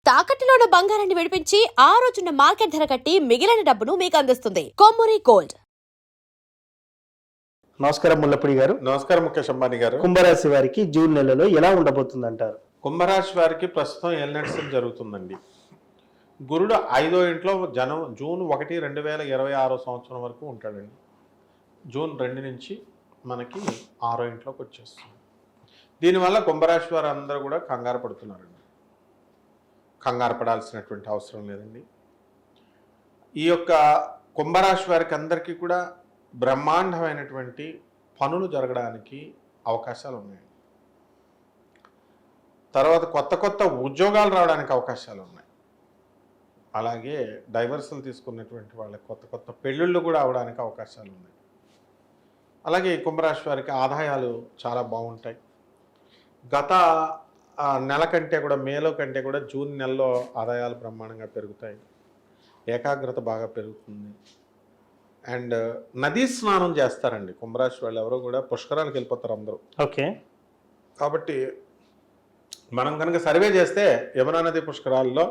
తాకట్టులో ఉన్న బంగారాన్ని విడిపించి ఆ రోజున్న మార్కెట్ ధర కట్టి మిగిలిన డబ్బును మీకు అందిస్తుంది కొమ్మూరి గోల్డ్. నమస్కారం ముల్లపూడి గారు. నమస్కారం ముఖేష్ అంబానీ గారు. కుంభరాశి వారికి జూన్ నెలలో ఎలా ఉండబోతుంది అంటారు? కుంభరాశి వారికి ప్రస్తుతం ఏలినాటి జరుగుతుందండి. గురుడు 5వ ఇంట్లో జూన్ 1, 2026 సంవత్సరం వరకు ఉంటాడండి. జూన్ 2 నుంచి మనకి 6వ ఇంట్లోకి వచ్చేస్తుంది. దీనివల్ల కుంభరాశి వారు అందరూ కూడా కంగారు పడుతున్నారండి. కంగారు పడాల్సినటువంటి అవసరం లేదండి. ఈ యొక్క కుంభరాశి వారికి అందరికీ కూడా బ్రహ్మాండమైనటువంటి పనులు జరగడానికి అవకాశాలు ఉన్నాయి. తర్వాత కొత్త కొత్త ఉద్యోగాలు రావడానికి అవకాశాలు ఉన్నాయి. అలాగే డైవర్సల్ తీసుకున్నటువంటి వాళ్ళకి కొత్త కొత్త పెళ్ళిళ్ళు కూడా అవడానికి అవకాశాలు ఉన్నాయి. అలాగే కుంభరాశి వారికి ఆదాయాలు చాలా బాగుంటాయి. గత నెల కంటే కూడా మేలో కంటే కూడా జూన్ నెలలో ఆదాయాలు బ్రహ్మాండంగా పెరుగుతాయి. ఏకాగ్రత బాగా పెరుగుతుంది. అండ్ నదీ స్నానం చేస్తారండి కుంభరాశి వాళ్ళు. ఎవరో కూడా పుష్కరాలకు వెళ్ళిపోతారు అందరూ. ఓకే. కాబట్టి మనం కనుక సర్వే చేస్తే యమునా నది పుష్కరాల్లో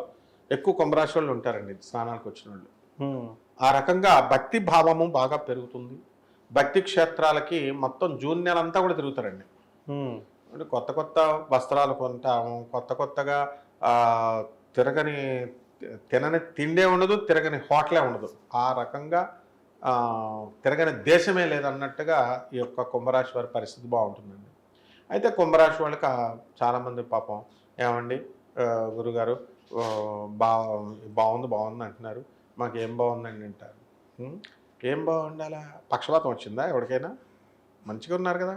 ఎక్కువ కుంభరాశి వాళ్ళు ఉంటారండి, స్నానాలకు వచ్చిన వాళ్ళు. ఆ రకంగా భక్తి భావము బాగా పెరుగుతుంది. భక్తి క్షేత్రాలకి మొత్తం జూన్ నెల అంతా కూడా తిరుగుతారండి. కొత్త కొత్త వస్త్రాలు కొంటాము, కొత్త కొత్తగా తినని తిండే ఉండదు, తిరగని హోటలే ఉండదు. ఆ రకంగా తిరగని దేశమే లేదన్నట్టుగా ఈ యొక్క కుంభరాశి వారి పరిస్థితి బాగుంటుందండి. అయితే కుంభరాశి వాళ్ళకి చాలామంది పాపం ఏమండి గురుగారు బాగుంది అంటున్నారు, మాకు ఏం బాగుందండి అంటారు. ఏం బాగుండాలా? పక్షపాతం వచ్చిందా ఎవరికైనా? మంచిగా ఉన్నారు కదా.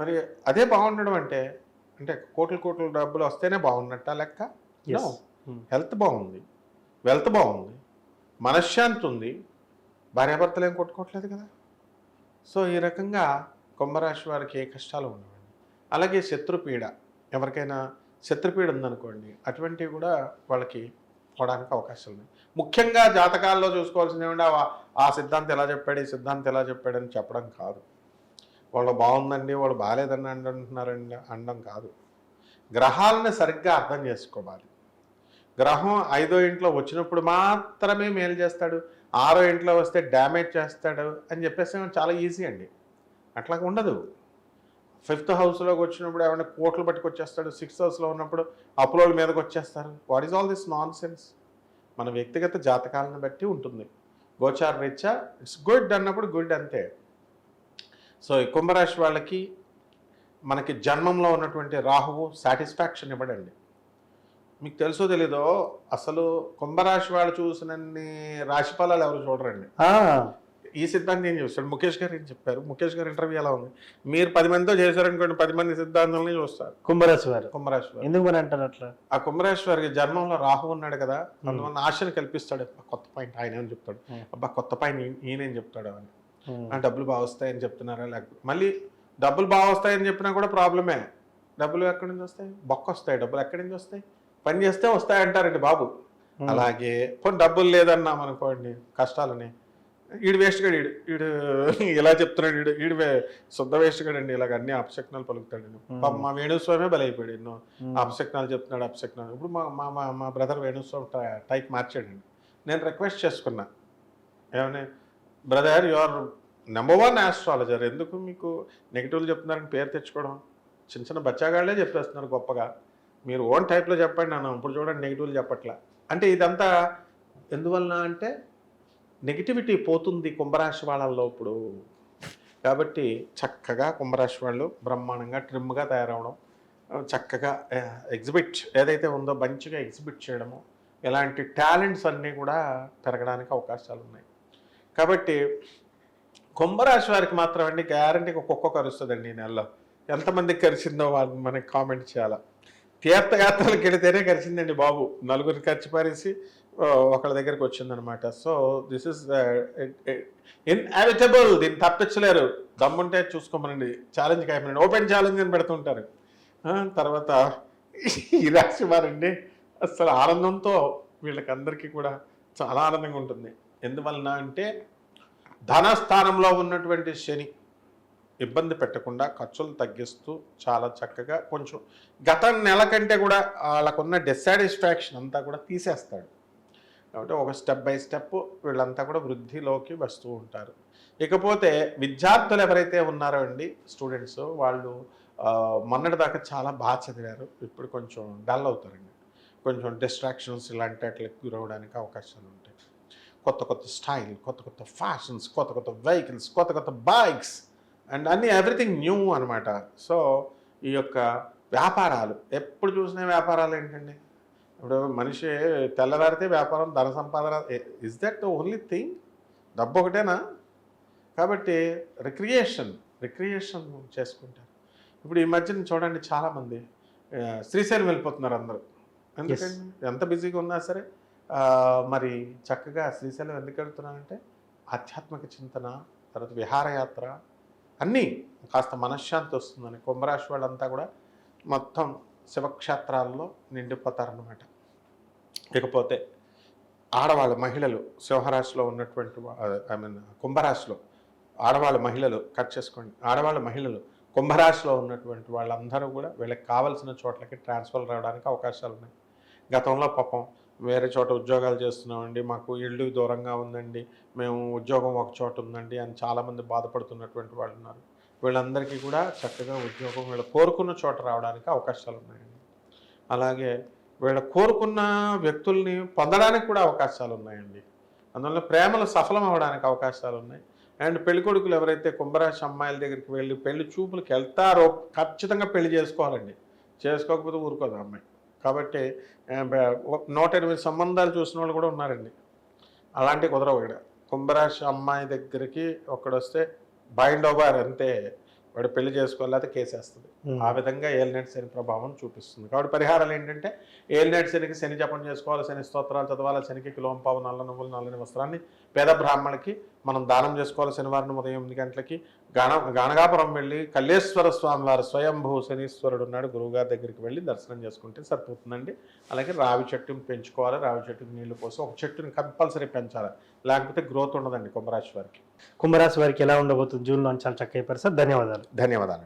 మరి అదే బాగుండడం అంటే కోట్ల డబ్బులు వస్తేనే బాగున్నట్ట లెక్క? హెల్త్ బాగుంది, వెల్త్ బాగుంది, మనశ్శాంతి ఉంది, భార్యాభర్తలు ఏం కొట్టుకోవట్లేదు కదా. సో ఈ రకంగా కుంభరాశి వారికి ఏ కష్టాలు ఉండవండి. అలాగే శత్రుపీడ, ఎవరికైనా శత్రుపీడ ఉందనుకోండి, అటువంటివి కూడా వాళ్ళకి పోవడానికి అవకాశాలు ఉన్నాయి. ముఖ్యంగా జాతకాల్లో చూసుకోవాల్సింది ఏమంటే ఆ సిద్ధాంతం ఎలా చెప్పాడు, ఈ సిద్ధాంతం ఎలా చెప్పాడని చెప్పడం కాదు. వాళ్ళు బాగుందండి, వాళ్ళు బాగాలేదని అంటున్నారండి అనడం కాదు. గ్రహాలను సరిగ్గా అర్థం చేసుకోవాలి. గ్రహం 5వ ఇంట్లో వచ్చినప్పుడు మాత్రమే మేలు చేస్తాడు, 6వ ఇంట్లో వస్తే డ్యామేజ్ చేస్తాడు అని చెప్పేసి చాలా ఈజీ అండి. అట్లా ఉండదు. 5th హౌస్లోకి వచ్చినప్పుడు ఏమైనా కోట్లు పట్టుకొచ్చేస్తాడు, 6th హౌస్లో ఉన్నప్పుడు అప్పులోల మీదకి వచ్చేస్తారు. What is all this non sense? మన వ్యక్తిగత జాతకాలను బట్టి ఉంటుంది. గోచార రీత్యా ఇట్స్ గుడ్ అన్నప్పుడు గుడ్ అంతే. సో ఈ కుంభరాశి వాళ్ళకి మనకి జన్మంలో ఉన్నటువంటి రాహువు సాటిస్ఫాక్షన్ ఇవ్వడండి. మీకు తెలుసో తెలీదో, అసలు కుంభరాశి వాళ్ళు చూసినన్ని రాశి ఫలాలు ఎవరు చూడరండి. ఈ సిద్ధాంతం ఏం చూస్తాడు? ముఖేష్ గారు ఏం చెప్పారు? ముఖేష్ గారు ఇంటర్వ్యూ ఎలా ఉంది? మీరు 10 మందితో చేశారనుకోండి, 10 మంది సిద్ధాంతాలని చూస్తారు కుంభరాశి వారు. ఎందుకు మరి అంటారు అట్లా? ఆ కుంభరాశి వారికి జన్మంలో రాహు ఉన్నాడు కదా, అందువల్ల ఆశను కల్పిస్తాడు. కొత్త పాయింట్ ఆయన ఏమని చెప్తాడు, అబ్బా కొత్త పాయింట్ ఈయనేం చెప్తాడు అని. డబ్బులు బాగా వస్తాయని చెప్తున్నారా? లేకపోతే మళ్ళీ డబ్బులు బాగా వస్తాయని చెప్పినా కూడా ప్రాబ్లమే. డబ్బులు ఎక్కడి నుంచి వస్తాయి? బొక్క వస్తాయి. డబ్బులు ఎక్కడి నుంచి వస్తాయి? పని చేస్తే వస్తాయంటారండి బాబు. అలాగే పోనీ డబ్బులు లేదన్నాం అనుకోండి, కష్టాలని ఈడు వేస్ట్ గడు, ఈడు ఇలా చెప్తున్నాడు, ఈడు శుద్ధ వేస్ట్ గడండి, ఇలాగ అన్ని అపశక్నాలు పలుకుతాడండి. మా వేణుస్వామే బలైపోయాడు, ఎన్నో అపశక్నాలు చెప్తున్నాడు. అపశక్నాలు ఇప్పుడు మా బ్రదర్ వేణుస్వామి టైప్ మార్చాడండి. నేను రిక్వెస్ట్ చేసుకున్నా, ఏమని, బ్రదర్ యు ఆర్ #1 ఆస్ట్రాలజర్, ఎందుకు మీకు నెగిటివ్లు చెప్తున్నారని పేరు తెచ్చుకోవడం? చిన్న చిన్న బచ్చాగాళ్లే చెప్పేస్తున్నారు గొప్పగా, మీరు ఓన్ టైప్లో చెప్పండి అన్నాను. ఇప్పుడు చూడండి నెగిటివ్లు చెప్పట్లా. అంటే ఇదంతా ఎందువలన అంటే నెగిటివిటీ పోతుంది కుంభరాశి వాళ్ళల్లో ఇప్పుడు. కాబట్టి చక్కగా కుంభరాశి వాళ్ళు బ్రహ్మాండంగా ట్రిమ్గా తయారవడం, చక్కగా ఎగ్జిబిట్ ఏదైతే ఉందో మంచిగా ఎగ్జిబిట్ చేయడము, ఇలాంటి టాలెంట్స్ అన్నీ కూడా పెరగడానికి అవకాశాలు ఉన్నాయి. కాబట్టి కుంభరాశి వారికి మాత్రం అండి గ్యారంటీకి ఒక్కొక్క కరుస్తుందండి ఈ నెలలో. ఎంతమందికి కరిచిందో వాళ్ళని మనకి కామెంట్ చేయాలి. తీర్థయాత్రలకు వెళితేనే కరిచిందండి బాబు, నలుగురిని ఖర్చు పారేసి ఒకళ్ళ దగ్గరికి వచ్చిందనమాట. సో దిస్ ఇస్ ఇన్ఎవిటబుల్, దీన్ని తప్పించలేరు. దమ్ముంటే చూసుకోమనండి, ఛాలెంజ్ కాయమనండి, ఓపెన్ ఛాలెంజ్ అని పెడుతుంటారు. తర్వాత ఈ రాశి వారండి అసలు ఆనందంతో వీళ్ళకందరికీ కూడా చాలా ఆనందంగా ఉంటుంది. ఎందువలన అంటే ధనస్థానంలో ఉన్నటువంటి శని ఇబ్బంది పెట్టకుండా ఖర్చులు తగ్గిస్తూ చాలా చక్కగా కొంచెం గత నెల కంటే కూడా వాళ్ళకున్న డిస్సాటిస్ఫాక్షన్ అంతా కూడా తీసేస్తాడు. కాబట్టి ఒక స్టెప్ బై స్టెప్ వీళ్ళంతా కూడా వృద్ధిలోకి వస్తూ ఉంటారు. ఇకపోతే విద్యార్థులు ఎవరైతే ఉన్నారో అండి, స్టూడెంట్స్, వాళ్ళు మొన్నటిదాకా చాలా బాగా చదివారు, ఇప్పుడు కొంచెం డల్ అవుతారండి. కొంచెం డిస్ట్రాక్షన్స్ ఇలాంటి వాటికి గురవడానికి అవకాశాలు ఉంటాయి. కొత్త కొత్త స్టైల్, కొత్త కొత్త ఫ్యాషన్స్, కొత్త కొత్త వెహికల్స్, కొత్త కొత్త బైక్స్ అండ్ అన్నీ ఎవ్రీథింగ్ న్యూ అనమాట. సో ఈ యొక్క వ్యాపారాలు, ఎప్పుడు చూసిన వ్యాపారాలు ఏంటండి? ఇప్పుడు మనిషి తెల్లవారితే వ్యాపారం, ధన సంపాదన, is that the only thing? డబ్బు ఒకటేనా? కాబట్టి రిక్రియేషన్ చేసుకుంటారు. ఇప్పుడు ఈ మధ్యన చూడండి, చాలామంది శ్రీశైలం వెళ్ళిపోతున్నారు అందరూ. ఎందుకండి? ఎంత బిజీగా ఉన్నా సరే మరి చక్కగా శ్రీశైలం ఎందుకు వెళ్తున్నారంటే ఆధ్యాత్మిక చింతన, తర్వాత విహారయాత్ర, అన్నీ కాస్త మనశ్శాంతి వస్తుందని కుంభరాశి వాళ్ళంతా కూడా మొత్తం శివక్షేత్రాల్లో నిండిపోతారన్నమాట. ఇకపోతే ఆడవాళ్ళ మహిళలు, సింహరాశిలో ఉన్నటువంటి కుంభరాశిలో ఆడవాళ్ళ మహిళలు, కట్ చేసుకోండి, ఆడవాళ్ళ మహిళలు కుంభరాశిలో ఉన్నటువంటి వాళ్ళందరూ కూడా వీళ్ళకి కావాల్సిన చోట్లకి ట్రాన్స్ఫర్ రావడానికి అవకాశాలు ఉన్నాయి. గతంలో పాపం వేరే చోట ఉద్యోగాలు చేస్తున్నామండి, మాకు ఇల్లు దూరంగా ఉందండి, మేము ఉద్యోగం ఒక చోట ఉందండి అని చాలామంది బాధపడుతున్నటువంటి వాళ్ళు ఉన్నారు. వీళ్ళందరికీ కూడా చక్కగా ఉద్యోగం వీళ్ళు కోరుకున్న చోట రావడానికి అవకాశాలు ఉన్నాయండి. అలాగే వీళ్ళు కోరుకున్న వ్యక్తుల్ని పొందడానికి కూడా అవకాశాలు ఉన్నాయండి. అందువల్ల ప్రేమలు సఫలం అవ్వడానికి అవకాశాలు ఉన్నాయి. అండ్ పెళ్ళికొడుకులు ఎవరైతే కుంభరాశి అమ్మాయిల దగ్గరికి వెళ్ళి పెళ్లి చూపులకు వెళ్తారో ఖచ్చితంగా పెళ్లి చేసుకోవాలండి. చేసుకోకపోతే ఊరుకోదు అమ్మాయి. కాబట్టి 108 సంబంధాలు చూసిన వాళ్ళు కూడా ఉన్నారండి. అలాంటివి కుదరవు. ఇక్కడ కుంభరాశి అమ్మాయి దగ్గరికి ఒక్కడొస్తే బైండ్ ఓవర్, అంతే, వాడు పెళ్లి చేసుకోలేకపోతే కేసేస్తుంది. ఆ విధంగా ఏలినాటి శని ప్రభావం చూపిస్తుంది. కాబట్టి పరిహారాలు ఏంటంటే, ఏలినాటి శనికి శని జపం చేసుకోవాలి, శని స్తోత్రాలు చదవాలి, శనికి కిలోంపావు నల్ల నువ్వులు నల్లని వస్త్రాన్ని పేద బ్రాహ్మణులకి మనం దానం చేసుకోవాలి. శనివారం ఉదయం 8 గంటలకి గానగాపురం వెళ్ళి కల్లేశ్వర స్వామి వారు స్వయంభూ శనీశ్వరుడు ఉన్నాడు, గురువుగారి దగ్గరికి వెళ్ళి దర్శనం చేసుకుంటే సరిపోతుందండి. అలాగే రావి చెట్టుని పెంచుకోవాలి, రావి చెట్టుకి నీళ్లు పోసి ఒక చెట్టుని కంపల్సరీ పెంచాలి, లేకపోతే గ్రోత్ ఉండదండి కుంభరాశి వారికి. కుంభరాశి వారికి ఎలా ఉండబోతుంది జూన్లో అని చాలా చక్కగా చెప్పారు సార్. ధన్యవాదాలు. ధన్యవాదాలు.